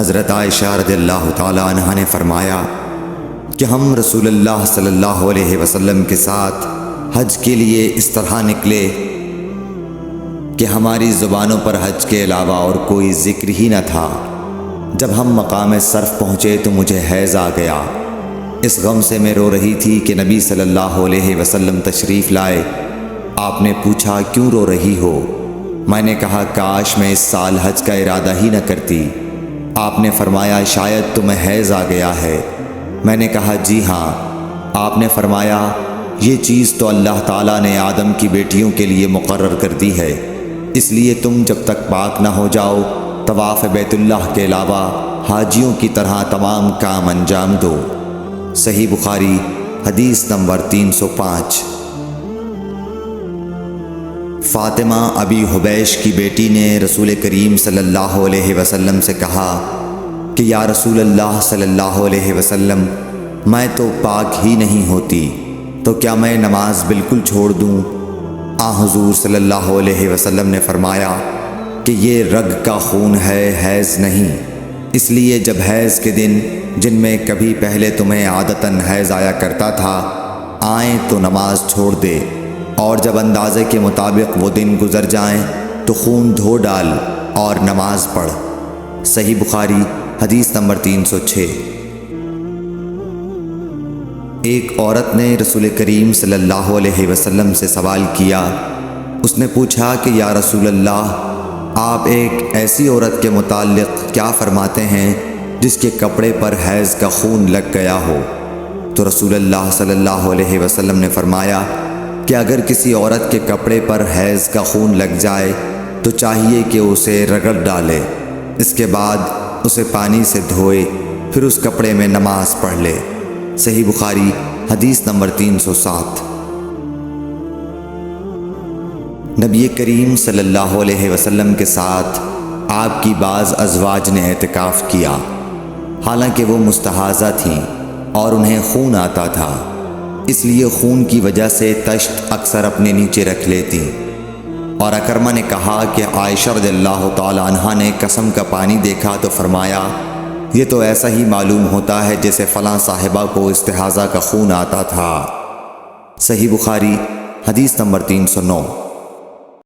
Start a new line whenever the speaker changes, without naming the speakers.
حضرت عائشہ رضی اللہ تعالی عنہا نے فرمایا کہ ہم رسول اللہ صلی اللہ علیہ وسلم کے ساتھ حج کے لیے اس طرح نکلے کہ ہماری زبانوں پر حج کے علاوہ اور کوئی ذکر ہی نہ تھا۔ جب ہم مقام صرف پہنچے تو مجھے حیض آ گیا۔ اس غم سے میں رو رہی تھی کہ نبی صلی اللہ علیہ وسلم تشریف لائے۔ آپ نے پوچھا کیوں رو رہی ہو؟ میں نے کہا کاش میں اس سال حج کا ارادہ ہی نہ کرتی۔ آپ نے فرمایا شاید تمہیں حیض آ گیا ہے۔ میں نے کہا جی ہاں۔ آپ نے فرمایا یہ چیز تو اللہ تعالیٰ نے آدم کی بیٹیوں کے لیے مقرر کر دی ہے، اس لیے تم جب تک پاک نہ ہو جاؤ طواف بیت اللہ کے علاوہ حاجیوں کی طرح تمام کام انجام دو۔ صحیح بخاری حدیث نمبر 305۔ فاطمہ ابی حبیش کی بیٹی نے رسول کریم صلی اللہ علیہ وسلم سے کہا کہ یا رسول اللہ صلی اللہ علیہ وسلم، میں تو پاک ہی نہیں ہوتی، تو کیا میں نماز بالکل چھوڑ دوں؟ حضور صلی اللہ علیہ وسلم نے فرمایا کہ یہ رگ کا خون ہے، حیض نہیں، اس لیے جب حیض کے دن جن میں کبھی پہلے تمہیں عادتاً حیض آیا کرتا تھا آئیں تو نماز چھوڑ دے، اور جب اندازے کے مطابق وہ دن گزر جائیں تو خون دھو ڈال اور نماز پڑھ۔ صحیح بخاری حدیث نمبر 306۔ ایک عورت نے رسول کریم صلی اللہ علیہ وسلم سے سوال کیا۔ اس نے پوچھا کہ یا رسول اللہ، آپ ایک ایسی عورت کے متعلق کیا فرماتے ہیں جس کے کپڑے پر حیض کا خون لگ گیا ہو؟ تو رسول اللہ صلی اللہ علیہ وسلم نے فرمایا کہ اگر کسی عورت کے کپڑے پر حیض کا خون لگ جائے تو چاہیے کہ اسے رگڑ ڈالے، اس کے بعد اسے پانی سے دھوئے، پھر اس کپڑے میں نماز پڑھ لے۔ صحیح بخاری حدیث نمبر 307۔ نبی کریم صلی اللہ علیہ وسلم کے ساتھ آپ کی بعض ازواج نے اعتکاف کیا، حالانکہ وہ مستحاضہ تھیں اور انہیں خون آتا تھا، اس لیے خون کی وجہ سے تشت اکثر اپنے نیچے رکھ لیتی، اور اکرمہ نے کہا کہ عائشہ رضی اللہ تعالی عنہا نے قسم کا پانی دیکھا تو فرمایا یہ تو ایسا ہی معلوم ہوتا ہے جیسے فلاں صاحبہ کو استحاضہ کا خون آتا تھا۔ صحیح بخاری حدیث نمبر 309۔